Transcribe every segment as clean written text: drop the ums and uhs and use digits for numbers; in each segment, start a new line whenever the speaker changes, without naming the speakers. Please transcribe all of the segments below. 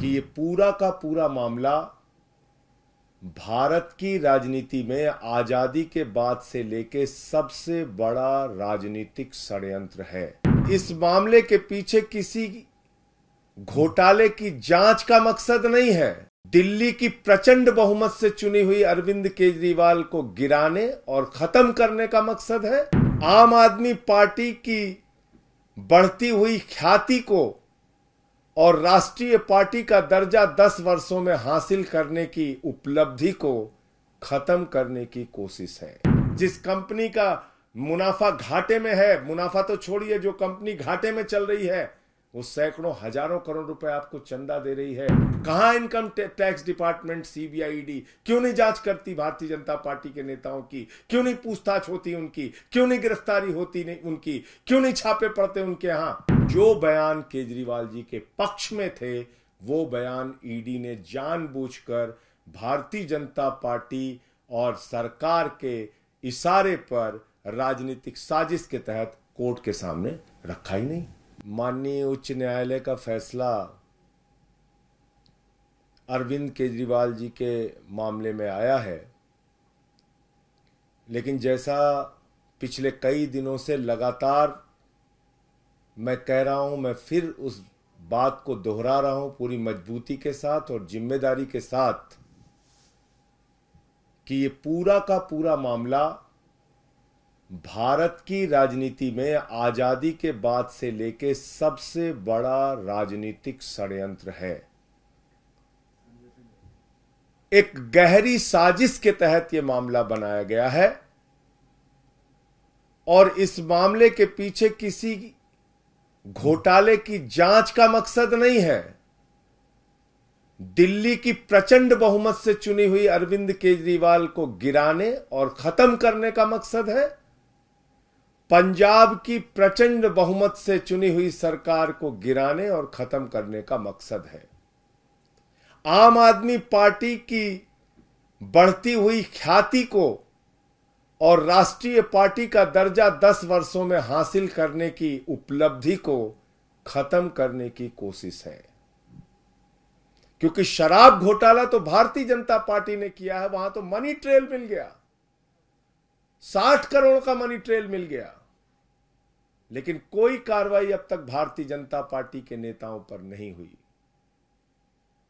कि ये पूरा का पूरा मामला भारत की राजनीति में आजादी के बाद से लेके सबसे बड़ा राजनीतिक षड्यंत्र है। इस मामले के पीछे किसी घोटाले की जांच का मकसद नहीं है। दिल्ली की प्रचंड बहुमत से चुनी हुई अरविंद केजरीवाल को गिराने और खत्म करने का मकसद है। आम आदमी पार्टी की बढ़ती हुई ख्याति को और राष्ट्रीय पार्टी का दर्जा 10 वर्षों में हासिल करने की उपलब्धि को खत्म करने की कोशिश है। जिस कंपनी का मुनाफा घाटे में है, मुनाफा तो छोड़िए, जो कंपनी घाटे में चल रही है वो सैकड़ों हजारों करोड़ रुपए आपको चंदा दे रही है। कहां income tax department, CBI, ED क्यों नहीं जांच करती भारतीय जनता पार्टी के नेताओं की? क्यों नहीं पूछताछ होती उनकी? क्यों नहीं गिरफ्तारी होती नहीं उनकी? क्यों नहीं छापे पड़ते उनके यहां? जो बयान केजरीवाल जी के पक्ष में थे वो बयान ईडी ने जानबूझकर भारतीय जनता पार्टी और सरकार के इशारे पर राजनीतिक साजिश के तहत कोर्ट के सामने रखा ही नहीं। माननीय उच्च न्यायालय का फैसला अरविंद केजरीवाल जी के मामले में आया है, लेकिन जैसा पिछले कई दिनों से लगातार मैं कह रहा हूं, मैं फिर उस बात को दोहरा रहा हूं पूरी मजबूती के साथ और जिम्मेदारी के साथ कि ये पूरा का पूरा मामला भारत की राजनीति में आजादी के बाद से लेके सबसे बड़ा राजनीतिक षड्यंत्र है। एक गहरी साजिश के तहत यह मामला बनाया गया है और इस मामले के पीछे किसी घोटाले की जांच का मकसद नहीं है। दिल्ली की प्रचंड बहुमत से चुनी हुई अरविंद केजरीवाल को गिराने और खत्म करने का मकसद है। पंजाब की प्रचंड बहुमत से चुनी हुई सरकार को गिराने और खत्म करने का मकसद है। आम आदमी पार्टी की बढ़ती हुई ख्याति को और राष्ट्रीय पार्टी का दर्जा 10 वर्षों में हासिल करने की उपलब्धि को खत्म करने की कोशिश है। क्योंकि शराब घोटाला तो भारतीय जनता पार्टी ने किया है, वहां तो मनी ट्रेल मिल गया, 60 करोड़ का मनी ट्रेल मिल गया, लेकिन कोई कार्रवाई अब तक भारतीय जनता पार्टी के नेताओं पर नहीं हुई।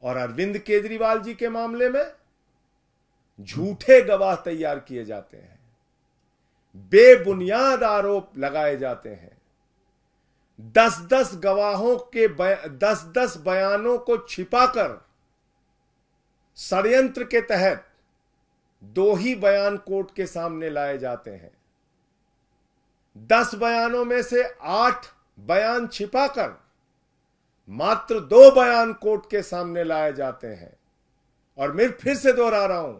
और अरविंद केजरीवाल जी के मामले में झूठे गवाह तैयार किए जाते हैं, बेबुनियाद आरोप लगाए जाते हैं। 10-10 गवाहों के 10-10 बयानों को छिपाकर षड्यंत्र के तहत 2 ही बयान कोर्ट के सामने लाए जाते हैं। 10 बयानों में से 8 बयान छिपाकर मात्र 2 बयान कोर्ट के सामने लाए जाते हैं। और मैं फिर से दोहरा रहा हूं,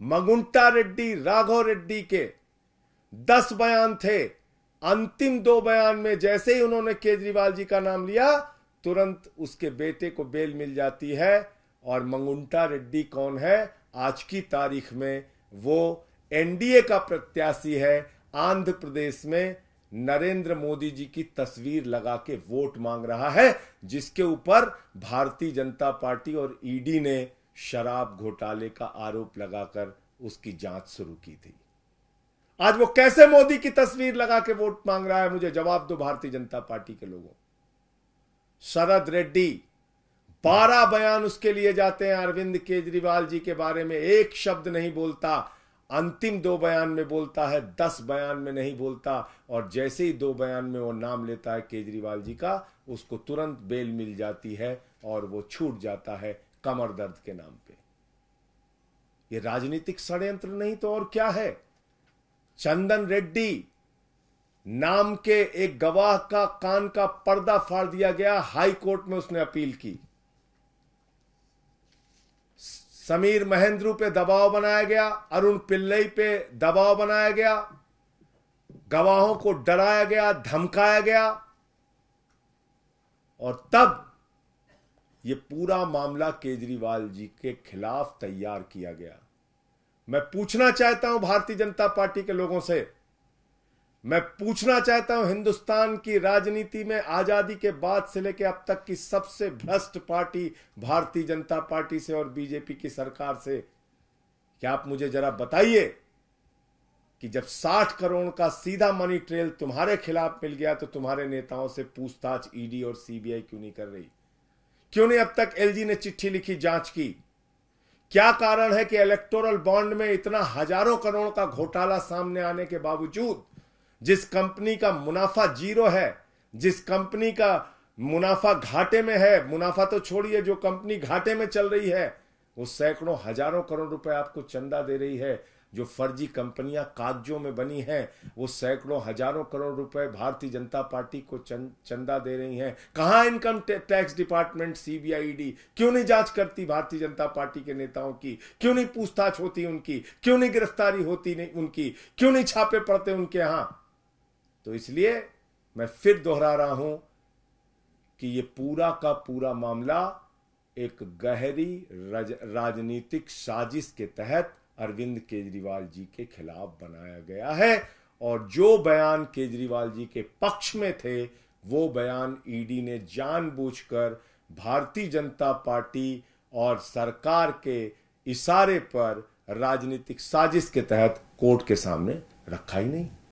मंगुंटा रेड्डी, राघव रेड्डी के 10 बयान थे। अंतिम 2 बयान में जैसे ही उन्होंने केजरीवाल जी का नाम लिया, तुरंत उसके बेटे को बेल मिल जाती है। और मंगुंटा रेड्डी कौन है? आज की तारीख में वो एनडीए का प्रत्याशी है। आंध्र प्रदेश में नरेंद्र मोदी जी की तस्वीर लगा के वोट मांग रहा है, जिसके ऊपर भारतीय जनता पार्टी और ईडी ने शराब घोटाले का आरोप लगाकर उसकी जांच शुरू की थी। आज वो कैसे मोदी की तस्वीर लगा के वोट मांग रहा है? मुझे जवाब दो भारतीय जनता पार्टी के लोगों। शरद रेड्डी 12 बयान उसके लिए जाते हैं, अरविंद केजरीवाल जी के बारे में एक शब्द नहीं बोलता। अंतिम 2 बयान में बोलता है, 10 बयान में नहीं बोलता। और जैसे ही 2 बयान में वो नाम लेता है केजरीवाल जी का, उसको तुरंत बेल मिल जाती है और वो छूट जाता है कमर दर्द के नाम पे। ये राजनीतिक षड्यंत्र नहीं तो और क्या है? चंदन रेड्डी नाम के एक गवाह का कान का पर्दा फाड़ दिया गया, हाई कोर्ट में उसने अपील की। समीर महेंद्रू पे दबाव बनाया गया, अरुण पिल्लई पे दबाव बनाया गया, गवाहों को डराया गया, धमकाया गया और तब यह पूरा मामला केजरीवाल जी के खिलाफ तैयार किया गया। मैं पूछना चाहता हूं भारतीय जनता पार्टी के लोगों से, मैं पूछना चाहता हूं, हिंदुस्तान की राजनीति में आजादी के बाद से लेकर अब तक की सबसे भ्रष्ट पार्टी भारतीय जनता पार्टी से और बीजेपी की सरकार से, क्या आप मुझे जरा बताइए कि जब 60 करोड़ का सीधा मनी ट्रेल तुम्हारे खिलाफ मिल गया तो तुम्हारे नेताओं से पूछताछ ईडी और सीबीआई क्यों नहीं कर रही? क्यों नहीं अब तक एलजी ने चिट्ठी लिखी, जांच की? क्या कारण है कि इलेक्टोरल बॉन्ड में इतना हजारों करोड़ का घोटाला सामने आने के बावजूद, जिस कंपनी का मुनाफा जीरो है, जिस कंपनी का मुनाफा घाटे में है, मुनाफा तो छोड़िए, जो कंपनी घाटे में चल रही है वो सैकड़ों हजारों करोड़ रुपए आपको चंदा दे रही है, जो फर्जी कंपनियां कागजों में बनी हैं वो सैकड़ों हजारों करोड़ रुपए भारतीय जनता पार्टी को चंदा दे रही हैं। कहां income tax department, CBI, ED क्यों नहीं जांच करती भारतीय जनता पार्टी के नेताओं की? क्यों नहीं पूछताछ होती उनकी? क्यों नहीं गिरफ्तारी होती नहीं उनकी? क्यों नहीं छापे पड़ते उनके यहां? तो इसलिए मैं फिर दोहरा रहा हूं कि ये पूरा का पूरा मामला एक गहरी राजनीतिक साजिश के तहत अरविंद केजरीवाल जी के खिलाफ बनाया गया है, और जो बयान केजरीवाल जी के पक्ष में थे वो बयान ईडी ने जानबूझकर भारतीय जनता पार्टी और सरकार के इशारे पर राजनीतिक साजिश के तहत कोर्ट के सामने रखा ही नहीं।